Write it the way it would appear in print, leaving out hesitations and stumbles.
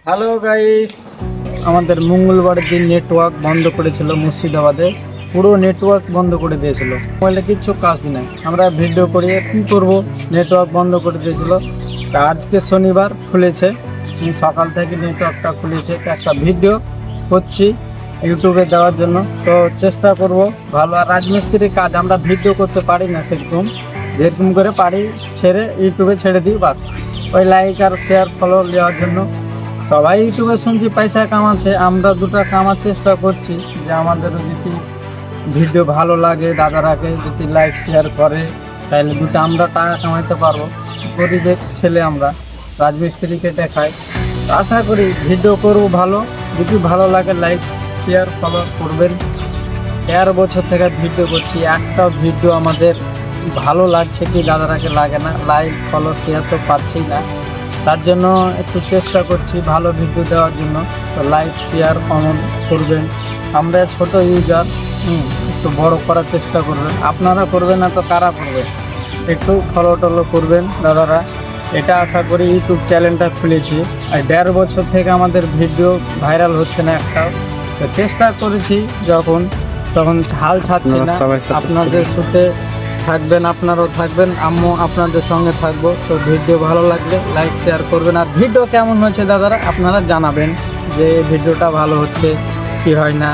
Hello guys, আমাদের মঙ্গলবারের দিন নেটওয়ার্ক বন্ধ করেছিল মুর্শিদাবাদে। পুরো নেটওয়ার্ক বন্ধ করে দিয়েছিল, মোবাইলে কিচ্ছু কাজ নেই। আমরা ভিডিও করিয়ে কী করবো, নেটওয়ার্ক বন্ধ করে দিয়েছিল। তা আজকে শনিবার খুলেছে, সকাল থেকে নেটওয়ার্কটা খুলেছে। তো একটা ভিডিও করছি ইউটিউবে দেওয়ার জন্য, তো চেষ্টা করব ভালো। আর রাজমিস্ত্রির কাজ আমরা ভিডিও করতে পারি না সেরকম, যেরকম করে পারি ছেড়ে ইউটিউবে ছেড়ে দিই বাস। ওই লাইক আর শেয়ার ফলো নেওয়ার জন্য সবাই ইউটিউবে শুনছি পয়সা কামাচ্ছে, আমরা দুটো কামার চেষ্টা করছি। যে আমাদের যদি ভিডিও ভালো লাগে, দাদারাকে যদি লাইক শেয়ার করে, তাহলে দুটো আমরা টাকা কামাইতে পারবো। গরিবের ছেলে আমরা, রাজমিস্ত্রিকে দেখাই। আশা করি ভিডিও করবো ভালো। যদি ভালো লাগে লাইক শেয়ার ফলো করবেন। 13 বছর থেকে ভিডিও করছি, একটা ভিডিও আমাদের ভালো লাগছে কি দাদারাকে লাগে না, লাইক ফলো শেয়ার তো পাচ্ছি না। তার জন্য একটু চেষ্টা করছি ভালো ভিডিও দেওয়ার জন্য। তো লাইক শেয়ার কমেন্ট করবেন। আমরা ছোট ইউজার, একটু বড় করার চেষ্টা করবেন। আপনারা করবেন না তো কারা করবে? একটু ফলো টলো করবেন দাদারা। এটা আশা করি। ইউটিউব চ্যানেলটা খুলেছি আর 1.5 বছর থেকে আমাদের ভিডিও ভাইরাল হচ্ছে না একটাও। তো চেষ্টা করেছি তখন হাল ছাড়ছি না। আপনাদের সাথে থাকবেন, আপনারাও থাকবেন, আম্মু আপনাদের সঙ্গে থাকবো। তো ভিডিও ভালো লাগলে লাইক শেয়ার করবেন। আর ভিডিও কেমন হয়েছে দাদারা আপনারা জানাবেন, যে ভিডিওটা ভালো হচ্ছে কি হয় না।